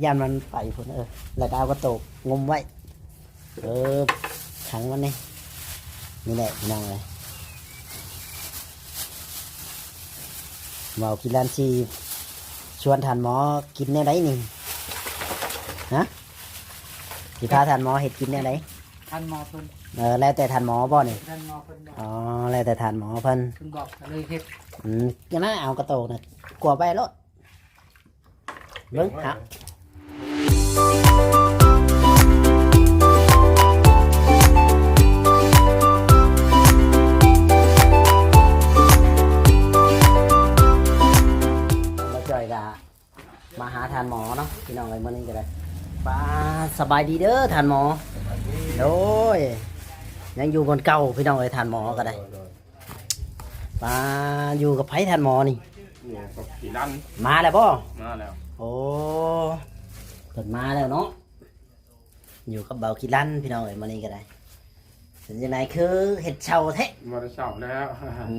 ยันมันไปพุ่นแล้วก็เอากระโตกงมไว้ขังมันนี่แหละพี่น้องเลยเมากินร้านชีชวนทานหมอกินแน่ไดนี่ฮะสิพาทานหมอเห็ดกินแน่ได ท่านหมอเพิ่น แล้วแต่ทานหมอบ่นี่ ท่านหมอเพิ่นบอก อ๋อแล้วแต่ทานหมอเพิ่น เพิ่นบอกก็เลยเฮ็ด ยังน่าเอากระโตกนะกลัวไปรถเบิ้งฮะมาจ่อยกะมาหาทานหมอเนาะพี่น้องเลยมื่อนี้ก็ได้ป้าสบายดีเด้อทานหมอโอ้ยยังอยู่บนเก่าพี่น้องเลยทานหมอก็ได้ป้าอยู่กับไผทานหมอนี่ อยู่กับผีดัน มาแล้วบ่ มาแล้ว โอ้เกิดมาแล้วเนาะอยู่กับเบาขี้ลั่นพี่น้องเอ้ยมานี่ก็ได้เป็นยังไงคือเห็ดเชาแท้ มาได้เช้าแล้ว อื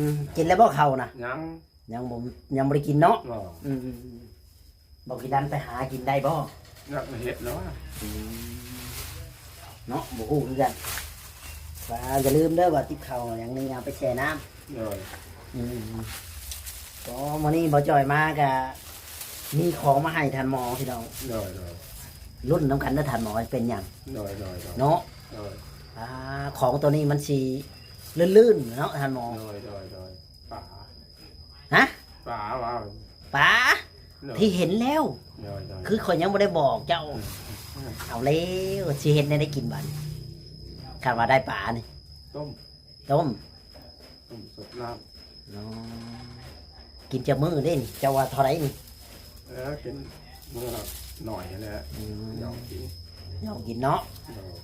มกินแล้วบ่เขานะ ยัง ยังบ่ได้กินเนาะ บ่ อืมเบาขี้ลั่นไปหากินได้บ่ อยากมาเห็ดแล้วอะ เนาะบ่ฮู้คือกันว่าอย่าลืมเด้อว่าติบเขาอย่างนี้เอาไปแช่น้ำ เลย ก็มื้อนี้บ่จ่อยมาก็มีของมาให้ท่านหมอพี่น้อง เลยเลย รุ่นน้ำกันเด้อท่านหมอเป็นหยัง เลยเลย เนาะ เลย ของตัวนี้มันสีลื่นๆเนาะท่านหมอ เลยป่า ฮะ ป่าว่า ป๋าที่เห็นแล้ว เลย คือคนยังไม่ได้บอกเจ้าเอาแล้วสิเห็นได้กินบัดคาดว่าได้ป๋านี่ ต้ม ต้ม สดน้ อ๋อกินจะมือได้นี่เจ้าว่าเท่าไรนี่ ำกินเมื่อหน่อยนี่แหละยอมกิน ยอมกินเนาะ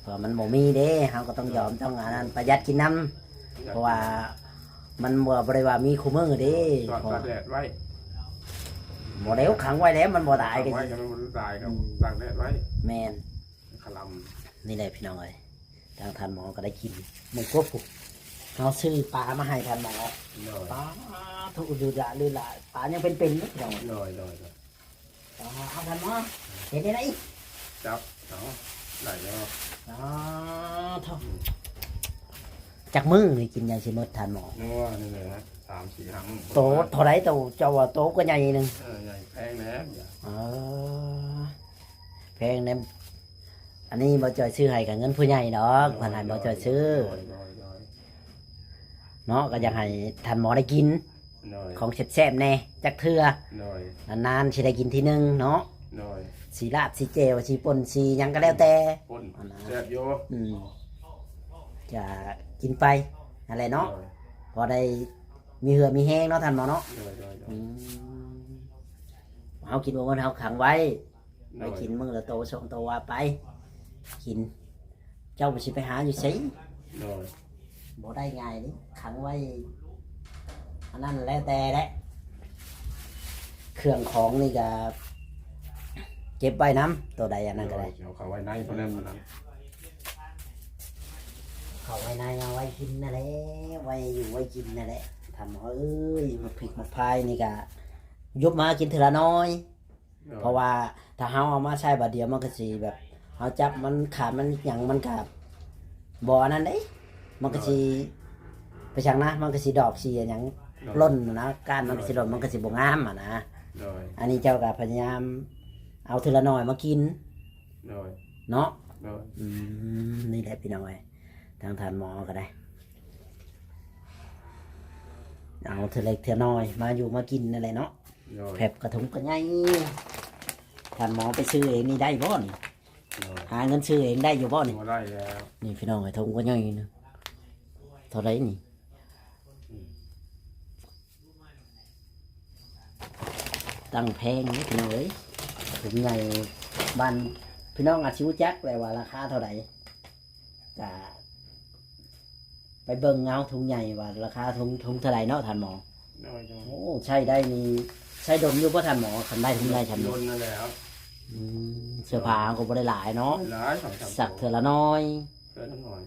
เพราะมันบ่มีเด้เฮาก็ต้องยอมต้องอันนั้นประหยัดกินน้ำเพราะว่ามันบ่ได้ว่ามีคู่มือเด้ ตอนตากแดดไว้ บ่แล้วขังไว้แล้วมันบ่ตายกัน ไว้กันมันตายครับตากแดดไว้ แม่น ขล นี่แหละพี่น้องเอ้ยทางทันหมอก็ได้กินหมันก็ผูกเขาซื้อปลามาให้ทันหมอ ำเลย ปลาถูกดูละลือละปลายังเป็นๆนะพี่น้อง เลย เอาทันหมอเห็นได้ไหม จับเอาไหลแล้ว อ๋อเท่าจากมึงนี่กินยังสิหมดทันหมอ นัวนี่เลยฮะ3-4 ครั้ง โตเท่าไรโตเจ้าว่าโตก็ใหญ่หนึ่ง ใหญ่แพงแล้ว เออแพงเนี่ยอันนี้บ่จอยซื้อให้กับเงินผู้ใหญ่ดอกพันให้บ่จอยซื้อเนาะก็อยากให้ทันหมอได้กิน หน่อย ของแซ่บๆแน่จักเทื่อ หน่อย นานๆสิได้กินทีนึงเนาะ หน่อย สีลาบสีเจวสีป่นสีหยังก็แล้วแต่ ป่นแซ่บโย อืมจะกินไปอะไรเนาะพอได้มีเหือมีแห้งเนาะท่านหมอเนาะ หน่อย อืมเอากินวันเอาขังไว้ไปกินมื้อละโตสองโตว่าไป กิน เจ้าไปสิไปหาอยู่ไส หน่อย บ่ได้ง่ายนี่ขังไว้อันนั้นแล้วแต่แหละเครื่องของนี่ก็เก็บไว้น้ำตัวใดอันนั้นก็ได้ เอาเข้าไว้ในเพราะนั้นมันนั้น เขาไว้ในเอาไว้กินนั่นแหละไว้อยู่ไว้กินนั่นแหละทำเอ้ยมาพริกมาพายนี่ก็ยุบมากินเถละน้อย เพราะว่าถ้าเฮาเอามาใช้บาดเดียวมันก็สิแบบเฮาจับมันขาดมันหยังมันกับบ่อนั่นเด้มันก็สิไปช่างนะมันก็สิดอกสิหยังล้นนะก้านมันก็สิล้นมันก็สิบ่งามอ่ะนะ หน่อย อันนี้เจ้าก็พยายามเอาเถละน้อยมากิน หน่อย เนาะ หน่อย นี่แหละพี่น้องเอ้ยทางทานหมอก็ได้เอาเถอะเล็กเถอะน้อยมาอยู่มากินนั่นแหละเนาะ หน่อย แผบกระถุงกระไงทานหมอไปซื้อเองนี่ได้บ่นี่ หน่อย หาเงินซื้อเองได้อยู่บ่นี่ มาได้แล้ว นี่พี่น้องไอ้ถุงกระไงนะเท่าไรนี่ตั้งแพงนี่พี่น้องเอ้ยถุงใหญ่บ้านพี่น้องอาชิวจักเลยว่าราคาเท่าไหร่กะไปเบิ่งเงาถุงใหญ่ว่าราคาถุงเท่าไหร่เนาะทานหมอ หน่อย โอ้ใช่ได้มีใช่ดมอยู่ป่ะทานหมอคันได้ถุงใหญ่ทานหม โด อน นั่นแหละครับ เสื้อผ้าก็บ่ได้หลายเนาะ หลาย2-3 สักเถื่อละน้อย เพิ่มหน่อย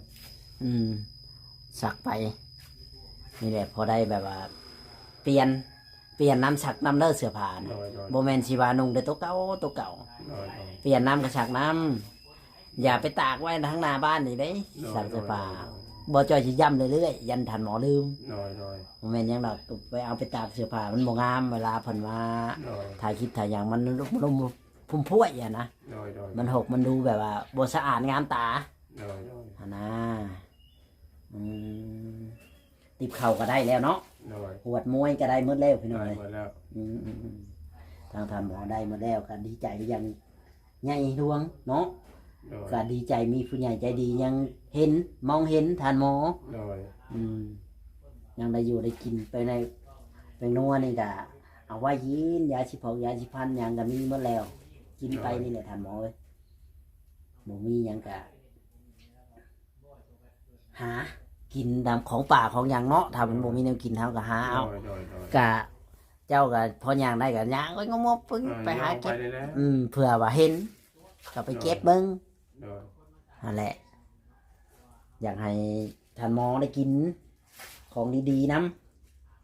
สักไปนี่แหละพอได้แบบว่า เปลี่ยน เปลี่ยนน้ำฉักน้ำเด้อเสื้อผ้า โด นะ ยโดย บ่แม่นสิว่านุ่งแต่ตัวเก่า โดยโดย เปลี่ยนน้ำกระฉักน้ำอย่าไปตากไว้ทั้งหน้าบ้านนี่เด้สักเสื้อผ้าบ่จ่อยสิย่ำเรื่อยๆยันทันหมอลืม โดยโดย บ่แม่นหยังดอกไปเอาไปตากเสื้อผ้ามันบ่งามเวลาเพิ่นมา โดย ถ่ายคลิปถ่ายหยังมันลุ่มพุ่มพวยอ่ะนะ โดยโดย มันหกมันดูแบบว่าบ่สะอาดงามตา โดยโดย อันนะอืมติบเข่าก็ได้แล้วเนาะ โดย ปวดมวยก็ได้หมดแล้วพี่น้อง ได้ เลย หมดแล้ว ทางท่านหมอได้หมดแล้วก็ดีใจยังใหญ่ดวงเนาะ โดย ก็ดีใจมีผู้ใหญ่ใจดียังเห็นมองเห็นท่านหมอ โดย อืมยังได้อยู่ได้กินไปในไปนัวนี่ก็เอาไว้ยินยาชิพอกยาชิพันยังก็มีหมดแล้ว กินไปนี่แหละท่านหมอเอ้ยบ่มีหยังก็หากินตามของป่าของอย่างเนาะถ้ามันบ่มีแนวกินเฮาก็หาเอา โดยโดยโดย กะเจ้าก็พอย่างได้ก็ย่างไว้งมๆปึ้งไปหาเก็บ ไปเลยนะ เผื่อว่าเห็นก็ไปเก็บเบิ่ง โดย นั่นแหละ อยากให้ท่านหมอได้กินของดีๆนํ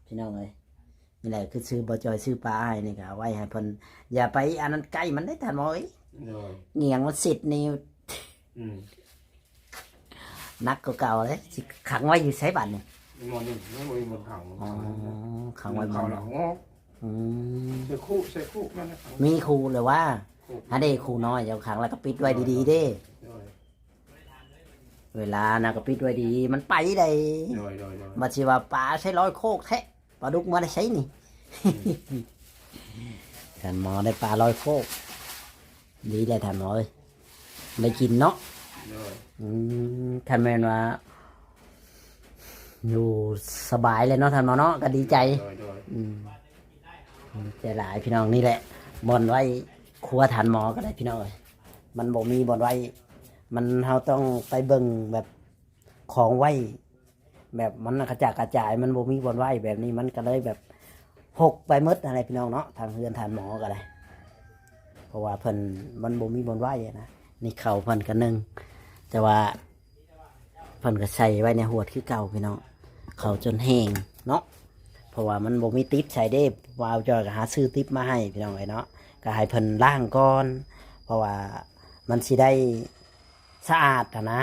พี่น้องเอ้ยนี่แหละคือซื้อบ่จอยซื้อปลาให้นี่ก็เอาไว้ให้เพิ่นอย่าไปอันนั้นใกล้มันได้ท่านหมอเอ้ย โดย เงียงมันสิทธิ์นี่ อืม นักกว่าเก่าเลยสิขังไว้อยู่ไสบัดนี่ หมดนี่ไม่มีหมดถัง อ๋อขังไว้ เขา บ่ หลังงอก อืม ใส่คู่นั่นนะ มีครูหรือว่าถ้าได้ครูน้อยเดี๋ยวขังแล้วก็ปิดไว้ดีๆเด้ โดย เวลานะก็ปิดไว้ดีมันไปได้ โดยโดยโดย มาชิว่าปลาใช้ร้อยโคกแทะปลาดุกมาได้ใช้นี่ ท่านหมอได้ปลาร้อยโคกดีเลยท่านหมอเอ้ยได้กินเนาะ โดย ท่านแม่นว่าอยู่สบายเลยเนาะท่านหมอเนาะก็ดีใจ โดยโดย อืมใจหลายพี่น้องนี่แหละบอนไว้ครัวท่านหมอก็ได้พี่น้องเอ้ยมันบ่มีบอนไว้ มันเราต้องไปเบิ่งแบบของไว้ แบบมันกระจายกระจายมันบ่มีบอนไว้แบบนี้มันก็เลยแบบหกไปหมดอะไรพี่น้องเนาะทางเฮือนทานหมอก็ได้เพราะว่าเพิ่นมันบ่มีบอนไว้อะนะนี่เข่าเพิ่นก็นึงแต่ว่าเพิ่นก็ใส่ไว้ในหัวดคือเก่าพี่น้องเขาจนแห้งเนาะเพราะว่ามันบ่มีติ๊บใส่เด้วาวจอยก็หาซื้อติ๊บมาให้พี่น้องไอ้เนาะก็ให้เพิ่นล้างก่อนเพราะว่ามันสิได้สะอาดอะนะ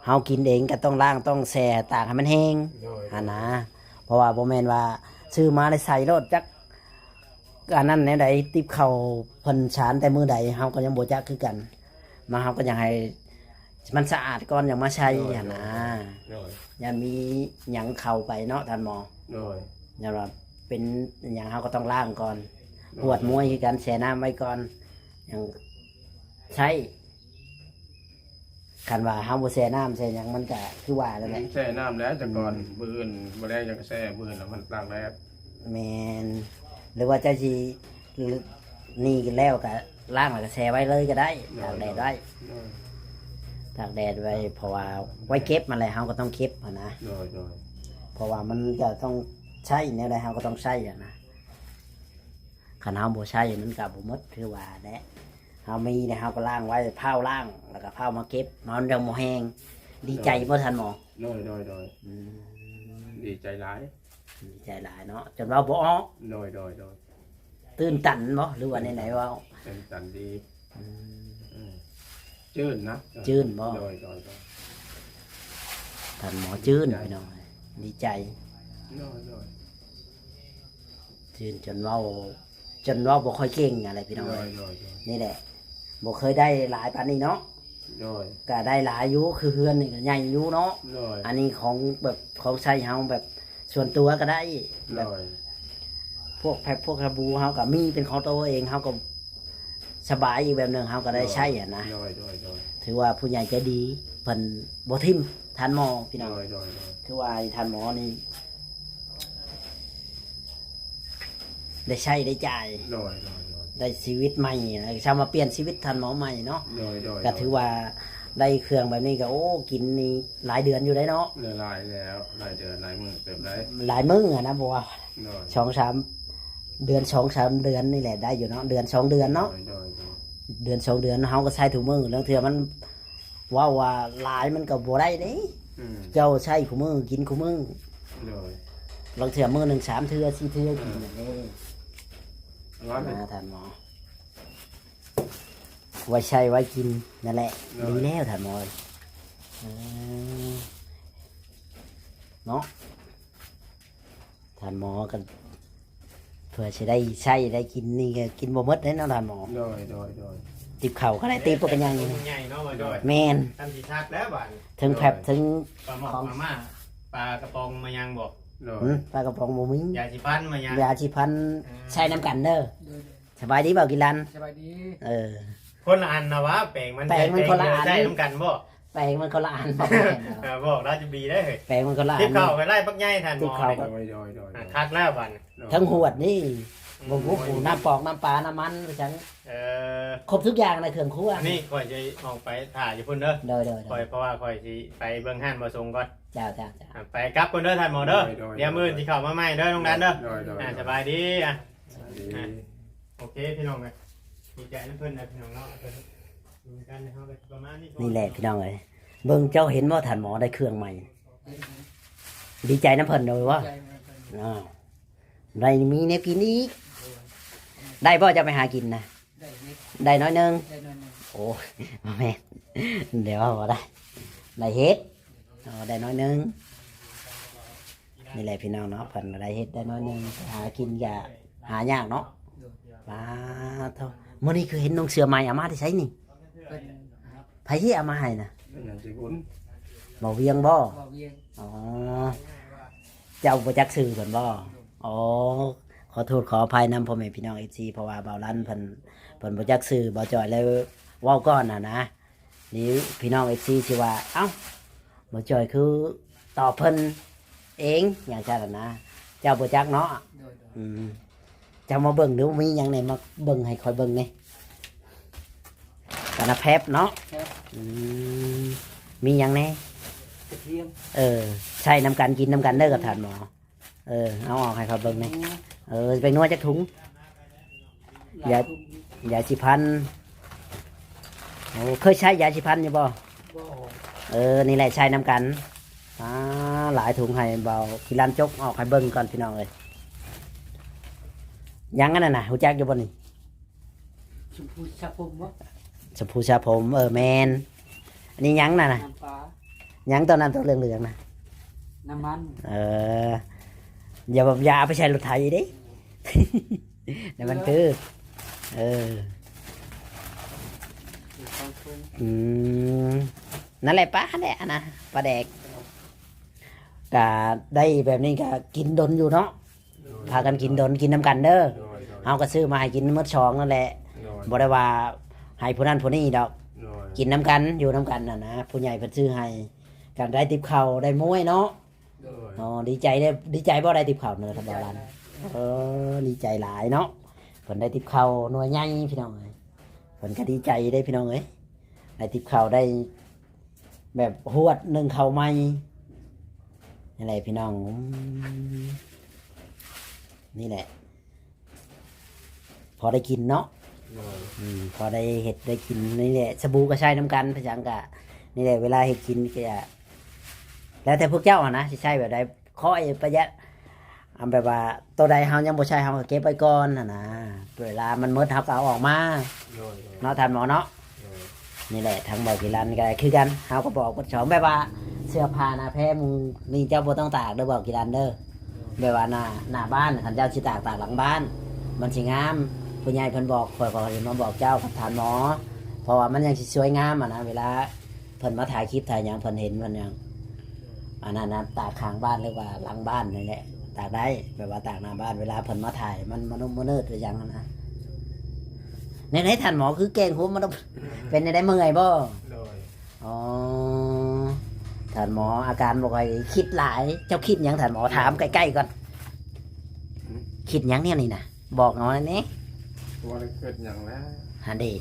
เฮากินเองก็ต้องล้างต้องแช่ตากให้มันแห้ง โดย อันนะเพราะว่าบ่แม่นว่าซื้อมาได้ใส่รถจักอันนั้นแนวใดติบเข้าเพิ่นชานแต่มื้อใดเฮาก็ยังบ่จักคือกัน มาเฮาก็อยากให้มันสะอาดก่อนอย่างมาใช้หั่นนะ โดย อย่ามีหยังเข้าไปเนาะท่านหมอ โดย อย่าว่าเป็นหยังเฮาก็ต้องล้างก่อนปวดมวยคือกันแช่น้ำไว้ก่อนอย่างใช้คันว่าเฮาบ่แช่น้ำแช่หยังมันก็คือว่านั่นแหละ แช่น้ำแล้วแต่ก่อนบืนบ่ได้ยังแช่บืนแล้วมันล้างแล้ว แมนหรือว่าจะจีนี่แล้วก็ล่างแล้วก็แช่ไว้เลยก็ได้ตากแดดไว้ โดย ตากแดดไว้เพราะว่าไว้เก็บมาเลยเฮาก็ต้องเก็บอะนะ โดยโดย เพราะว่ามันจะต้องใช้แนวใดเฮาก็ต้องใช้อะนะคันเฮาบ่ใช้มันก็บ่หมดคือว่าแหละเฮามีเนี่ยเฮาก็ล้างไว้เผาล้างแล้วก็เผามาเก็บมันยังบ่แห้งดีใจบ่ทันหมอ โดยโดยโดย อืม ดีใจหลาย ดีใจหลายเนาะจนว่าบ่ออก โดยโดยโดย ตื่นตันบ่หรือว่าไหนๆว่า เป็นสันดี อืม อืมจืดนะ จืดบ่ โดยโดยโดย ท่านหมอจื้นพี่น้องดีใจ โดยโดย จื้นจนเว่าบ่ค่อยเก่งอะไรพี่น้อง โด เลย ย โดยโดย นี่แหละบ่เคยได้หลายปานนี้เนาะ โดย ก็ได้หลายอยู่คือเฮือนนี่ก็ใหญ่อยู่เนาะ โดย อันนี้ของแบบของใช้เฮาแบบส่วนตัวก็ได้แบ โด บ ย พวกแพ็คพวกคาบูเฮาก็มีเป็นของตัวเองเฮาก็สบายอีกแบบหนึงเฮาก็ได้ใช้อ่ะนะ โดยโดยโดย ถือว่าผู้ใหญ่ใจดีเพิ่นบ่ทิ่มท่านหมอพี่น้อง โดยโดยโดย คือว่าท่านหมอนี่ได้ใช้ได้จ่าย โดยโดยโดย ได้ชีวิตใหม่นะชามาเปลี่ยนชีวิตทันหมอใหม่เนาะ โดยโดย ก็ถือว่าได้เครื่องแบบนี้ก็โอ้กินนี่หลายเดือนอยู่ได้เนาะ ละลายแล้วหลายเดือนหลายมื้อเติบได้ หลายมื้ออะนะบอกว่า โดย 2-3 เดือน2-3 เดือนนี่แหละได้อยู่เนาะเดือน2 เดือนเนาะ โดยโดยโดย เดือน2 เดือนเฮาก็ใช้ถุงมือแล้วเทื่อมันว่าหลายมันก็บ่ได้เด้ อืม เจ้าใช้ถุงมือกินถุงมือ โดย ลองเถื่อมือหนึ่ง3 เทื่อ4 เทื่อกินแบบนี้ ร้อนไหม ท่านหมอไว้ใช้ไว้กินนั่นแหละดีแล้วท่านหมอเนาะท่านหมอกันเพื่อจะได้ใช้ได้กินนี่ก็กินบ่หมดเลยเนาะท่านหมอ โดย ติบเข่าก็ได้ติบเป็นยังไง ใหญ่เนาะมาโดย แมน ทำสีทักแล้วบ้าน ถึงแผบถึง ปลาหมอกมาม่าปลากระปองมายังบอก โดย ปลากระป๋องหมูมิ้ง ยาสีฟันมายัง ยาชีพันใช้น้ำกันเด้อ โดย สบายดีเปล่ากินรัน สบายดี เออ คนละอันนะวะแปลงมัน แปลงมันคนละอัน ได้น้ำกันบ่ แปลงมันคนละอันบอกแม่นเนาะ บอกราชบีได้เหรอ แปลงมันคนละอั ทิพ น เข่าไปไล่ปักใหญ่ทันหมอ โดย ทักแล้วบ้าน ทั้งหวดนี่บุกปูน้ำปอกน้ำปลาน้ำมันไปจัง เออ ครบทุกอย่างในเครื่องครัว อันนี้คอยจะออกไปถ่ายอยู่พุ่นเด้อ โดย คอยเพราะว่าคอยสิไปเบื้องห้านมาส่งก่อน เจ้า ไปกลับคนเด้อท่านหมอเด้อเดี๋ยวมื้อที่เข้ามาใหม่เด้อตรงนั้นเด้อ โดย สบายดีอ่ะโอเคพี่น้องเลยดีใจนะเพื่อนนะพี่น้องเนาะเพิ่นดูกันนะครับประมาณนี้ นี่แหละพี่น้องเอ้ยเบิ่งเจ้าเห็นว่าท่านหมอได้เครื่องใหม่ ดีใจน้ำเพิ่นเลยว่า ใจมันเป็น อ้าวได้มีแนวกินอีกได้พ่อจะไปหากินนะ ได้เล็ก ได้น้อยหนึง ได้น้อยหนึ่ง โอ้ยมาแม่นเดี๋ยวเอาได้ได้เฮ็ดได้น้อยหนึงนี่แหละพี่น้องเนาะเพิ่นก็ได้เฮ็ดได้น้อยหนึงหากินอย่าหายากเนาะ โดย ว้าเท่ามื้อนี้คือเห็นน้องเสือใหม่เอามาที่ไสนี่ เป็น ไผที่เอามาให้น่ะ อย่างสิคุณ บ่เวียงบ่ บ่าวเวียง อ๋อเจ้าบ่จักชื่อเพิ่นบ่อ๋อขอโทษขออภัยนำพ่อแม่พี่น้อง FC เพราะว่าเบาลั่นเพิ่นบ่จักชื่อบ่จ่อยเลยเว้าก่อนน่ะนะนี่พี่น้อง FC สิว่าเอ้าบ่จ่อยคือตอบเพิ่นเองอย่างซั่นน่ะนะเจ้าบ่จักเนาะ โดย อืมเจ้ามาเบิ่งดูมีหยังไหนมาเบิ่งให้คอยเบิ่งนี่กะนะแพบเนาะ ครับ อืมมีหยังแน่ กระเทียม ใช่น้ำกันกินน้ำกันเด้อกับทานหมอเอาออกให้เขาเบิ่งนี่ไปนวดจักถุง อย่า ยาสีพันโอ้เคยใช้ยาสีพันอยู่บ่ บ่ นี่แหละใช้น้ำกันหลายถุงให้เบากิรันจกออกให้เบิ่งก่อนพี่น้องเลยยังงั้นน่ะหูจักอยู่บ่นี่ ชมพูชาผมวะ ชมพูชาผมแมนอันนี้ยังน่ะ น้ำปลา ยังตอนนั้นตัวเหลืองๆนะ น้ำมัน อย่าแบบอย่าเอาไปใช้รถไถดิ เดี๋ยวมันคือเออ ข้าวต้ม อืมนั่นแหละป้าเนี่ยนะปลาแดกก็ได้แบบนี้ก็กินดนอยู่เนาะพากันกินดนกินน้ำกันเด้อเอาก็ซื้อมาให้กินมื้อ2นั่นแหละบ่ได้ว่าให้ผู้นั้นผู้นี้ดอกกินน้ำกันอยู่น้ำกันน่ะนะผู้ใหญ่เพิ่นซื้อให้กันได้ติบข้าวได้มวยเนาะอ๋อดีใจได้ดีใจบ่ได้ติบข้าวเนอะท่านบาลันดีใจหลายเนาะเพิ่นได้ติบข้าวหน่วยใหญ่พี่น้องเอ้ยเพิ่นก็ดีใจได้พี่น้องเอ้ยได้ติบข้าวได้ แบบหวดหนึ่งข้าวใหม่อะไรพี่น้องนี่แหละ พอได้กินเนาะพอได้เห็ดได้กินนี่แหละสบู่ก็ใช้น้ำกันพะจังกะนี่แหละเวลาเห็ดกินก็จะแล้วแต่พวกเจ้าอะนะสิใช่แบบใดข้อยประหยัดเอาแบบว่าตัวใดเฮายังบ่ใช้เฮาก็เก็บไว้ก่อนนะเวลามันหมดเฮาก็เอาออกมาเนาะท่านหมอเนาะนี่แหละทั้งเบากีรันก็คือกันเฮาก็บอกว่าสองแบบว่าเสื้อผ้าหน้าแพรมึงนี่เจ้าบ่ต้องตากเด้อเบากีรันเด้อแบบว่าหน้าบ้านคันเจ้าสิตากหลังบ้าน มันสิงามผู้ใหญ่เพิ่นบอกข่อยก็เห็นมาบอกเจ้ากับท่านหมอเพราะว่ามันยังสิสวยงามอ่ะนะเวลาเพิ่นมาถ่ายคลิปถ่ายหยังเพิ่นเห็นมันยังอันนั้นนะตากข้างบ้านหรือว่าหลังบ้านนี่แหละตากได้แบบว่าตากหน้าบ้านเวลาเพิ่นมาถ่ายมันนุ่มมันเนิดหรือยังนะในไหนท่านหมอคือแกงหัวมันต้องเป็นในได้เมื่อยบ่อ๋อท่านหมออาการบอกให้คิดหลายเจ้าคิดหยังท่านหมอถามใกล้ๆก่อนคิดหยังเนี่ยนี่นะบอกหน่อยนี่ ว่าเกิดอย่างแล้ว ฮันดี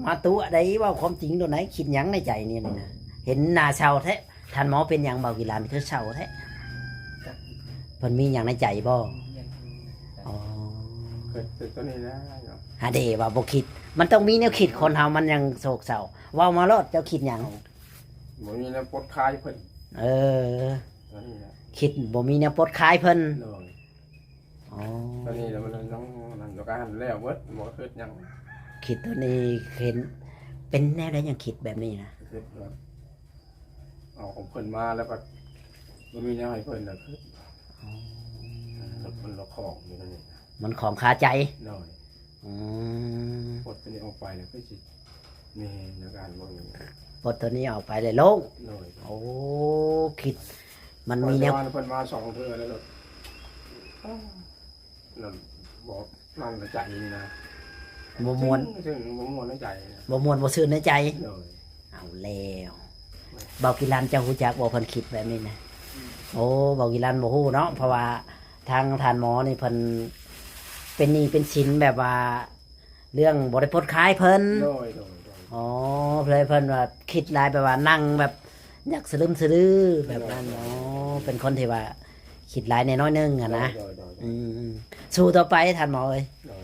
มาตัวใดว่าความจริงตัวไหนคิดหยังในใจนี่นี่นะเห็นหน้าเศร้าแท้ท่านหมอเป็นหยังเบากีฬานคือเศร้าแท้เพิ่นมีหยังในใจบ่อ๋อ เกิดตัวนี้แล้ว ฮันดีว่าบ่คิด มันต้องมีแนวคิดคนเฮามันยังโศกเศร้าเว้ามาโลดเจ้าคิดหยัง หมอนี่นะปดคายเพิ่น เออ ตัวนี้แหละ คิดบ่มีแนวปลดคลายเพิ่น โดย อ๋อ ตอนนี้แล้วมันต้องนั่นตัวการแล้วเบิดบ่คิดหยัง คิดตัวนี้เห็นเป็นแนวใดยังคิดแบบนี้นะ คิดว่าเอาของเพิ่นมาแล้วก็บ่มีแนวให้เพิ่นน่ะคือแล้วมันละของอยู่นั่นนี่ มันของคาใจ โดย อืม ปลดตัวนี้ออกไปแล้วก็สิมีในการบ่มี ปลดตัวนี้ออกไปเลยโล่ง โดย โอ้คิด มันมีแนว เพิ่นมา2เทื่อแล้วแล้วบอกนั่งในใจนี่นะ บ่มวน ซึ่งบ่มวนในใจนะ บ่มวนบ่ซื่นในใจ โดย เอาแล้วเบากิรันเจ้าฮู้จักบ่เพิ่นคิดแบบนี้นะโอ้เบากิรันบ่ฮู้เนาะเพราะว่าทางทานหมอนี่เพิ่นเป็นหนี้เป็นสินแบบว่า เรื่องบ่ได้ปลดคลายเพิ่น โดย อ๋อเพิ่นว่าคิดหลายแบบว่านั่งแบบอยากสลึมสลือแบบนั้นอ๋อเป็นคนที่ว่าคิดหลายในน้อยๆนึงอะนะ โดย อืมสู้ต่อไปท่านหมอเอ้ย โดย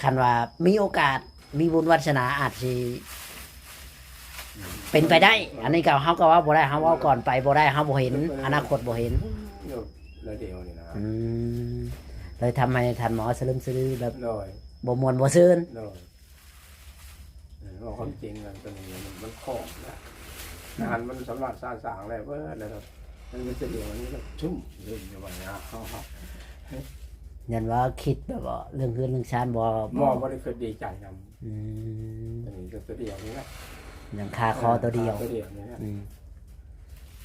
คันว่ามีโอกาสมีบุญวาสนาอาจสิเป็นไปได้ อันนี้ก็เฮาก็ว่าบ่ได้เฮาเว้าก่อนไปบ่ได้เฮาบ่เห็น อนาคตบ่เห็น เลยเดียวนี่นะ อืมเลยทำให้ท่านหมอสลึมสลือแบบ โดย บ่ม่วนบ่ซื่น โดยว่าความจริงกันตัวนี้มันคล่องนะงานมันสำหรับสร้างแล้วเพื่ออะไรครับมันเป็นเดียวนี้ก็ชุ่มเรื่องอยู่ว่าเนี่ย ยันว่าคิดแบบว่าเรื่องเฮือนเรื่องชานบ่ หมอไม่ได้เคยดีใจน อืม ำตัวนี้ก็ตัวเดียวนี่นะ ยังคาคอตัวเดียว ตัวเดียวนี่นะ อืม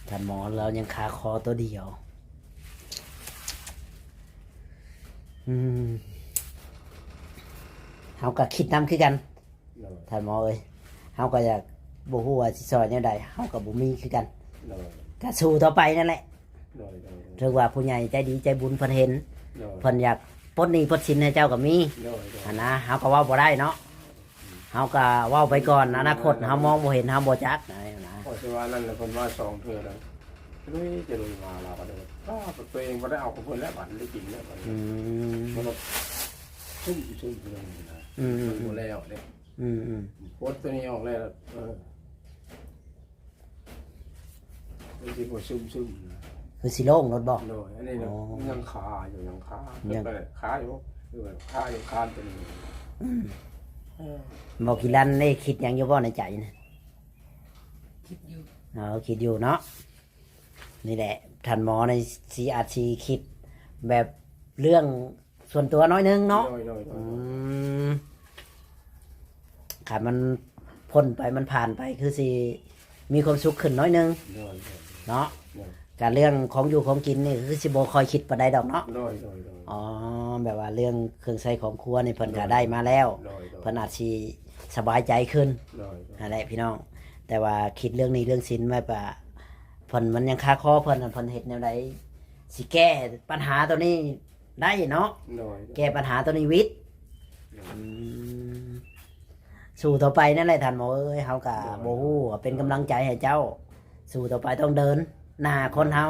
ท่านหมอเรายังคาคอตัวเดียว อืมเฮาก็คิดนำคือกัน โดย ท่านหมอเอ้ยเฮาก็อยากบ่ฮู้ว่าสิซอยแนวใดเฮาก็บ่มีคือกัน โดย ก็สู้ต่อไปนั่นแหละ โดย ถือว่าผู้ใหญ่ใจดีใจบุญเพิ่นเห็น โดย เพิ่นอยากปลดหนี้ปลดสินให้เจ้าก็มี โดย อันนะเฮาก็เว้าบ่ได้เนาะเฮาก็เว้าไปก่อนอนาคตเฮามองบ่เห็นเฮาบ่จักนะ พอจะว่านั่นเลยคนว่าสองเทือแล้วลุยจะลุยมาเราก็เดินก็ตัวเองไม่ได้เอาของคนแล้วบัตรได้กินแล้วบัตร อืม มันก็ชุ่มเลยนะ อืม มันหมดแล้วเนี่ย อืมอืม โพสตัวนี้ออกแล้วบางทีก็ชุ่มนะ คือสิโล่งรถบ่ โดยอันนี้ยังคาอยู่ยังคา ยั ยัง งคาอยู่คือคาอยู่คานตัวนี้ บอกกิรันได้คิดหยังอยู่บ่ในใจนะ คิดอยู่ คิดอยู่เนาะนี่แหละท่านหมอในสีอาชีคิดแบบเรื่องส่วนตัวน้อยนึงเนาะ โดย อืมขาดมันพ้นไปมันผ่านไปคือสิมีความสุขขึ้นน้อยนึง โดย เนาะการเรื่องของอยู่ของกินนี่คือสิบ่คอยคิดปานใดดอกเนาะ โดย อ๋อแบบว่าเรื่องเครื่องใช้ของครัวนี่เพิ่นก็ได้มาแล้วเพิ่นอาจสิสบายใจขึ้น นั่นแหละพี่น้อง แต่ว่าคิดเรื่องนี้เรื่องสินไว้ปะเพิ่นมันยังคาคอเพิ่นน่ะเพิ่นเฮ็ดแนวใดสิแก้ปัญหาตัวนี้ได้เนาะ โดย แก้ปัญหาตัวนี้วิทย์สู้ต่อไปนั่นแหละท่านหมอเอ้ยเฮาก็บ่ฮู้ว่าเป็นกำลังใจให้เจ้า สู้ต่อไปต้องเดิน หน้าคนเฮา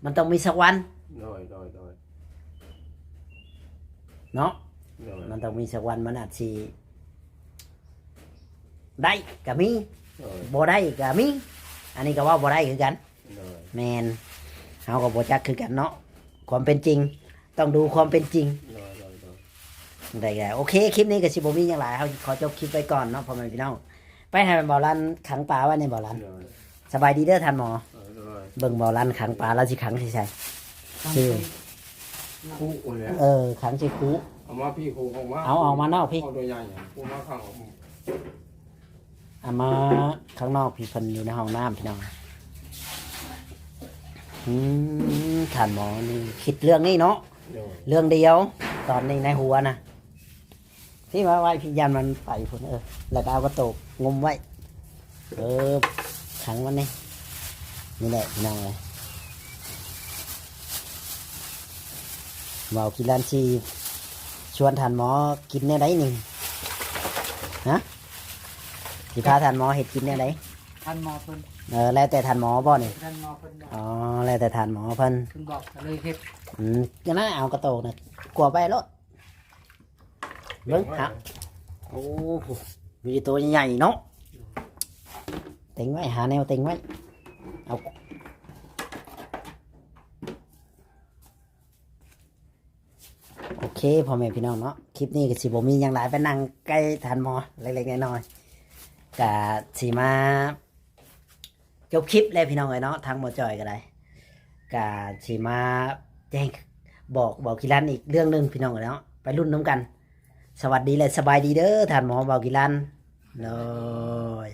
มันต้องมีสักวัน โดย เนาะมันต้องมีสักวันมันอาจสิได้ก็มีบ่ได้ก็มีอันนี้ก็ว่าบ่ได้คือกัน แมนเฮากับโบจักคือกันเนาะความเป็นจริง ต้องดูความเป็นจริงได้ไงโอเคคลิปนี้กับสิบมีอย่างไรเขาขอจบคลิปไปก่อนเนาะพ่อแม่พี่น้องไปให้บ่อรันขังปลาไว้ในบ่อรันสบายดีเด้อท่านหมอเบิ่งบ่อรันขังปลาแล้วสิขังสิใช่ ชื่อ คู่เลย ขังสิคู เอามาพี่คู่ออกมา เอาออกมานอกพี่ เอาตัวใหญ่คู่มาข้างออก เอามาข้างนอกพี่เพิ่นอยู่ในห้องน้ำพี่น้องท่านหมอนี่คิดเรื่องนี้เนาะ เรื่องเดียว ตอนนี้ในหัวนะที่ว่าไว้พี่ยันมันไปพุ่นแล้วก็เอากระโตกงมไว้ขังมันนี่แหละพี่น้องเลยเบากินร้านชีชวนท่านหมอกินเนี่ยได้หนึ่งฮะที่พาท่านหมอเห็ดกินเนี่ยได้ ท่านหมอเพิ่น แล้วแต่ท่านหมอบ่นี่ ท่านหมอเพิ่นบอก อ๋อแล้วแต่ท่านหมอเพิ่น เพิ่นบอกก็เลยเฮ็ด ก็น่าเอากระโตกนะกลัวไปรถเบิ้งฮะโอ้โหมีตัวใหญ่เนาะเต็งไว้หาแนวเต็งไว้เอา เคพ่อแม่พี่น้องเนาะคลิปนี้ก็สิบ่มีหยังหลายไปนั่งใกล้ทานหมอเล็กๆน้อยๆก็สิมาจบคลิปเลยพี่น้องเอ้ยเนาะทางหมอจอยก็ได้ก็สิมาแจ้งบอกกิรันอีกเรื่องหนึงพี่น้องเอ้ยเนาะไปรุ่นน้ำกัน สวัสดีและสบายดีเด้อท่านหมอบอกกิรันเลย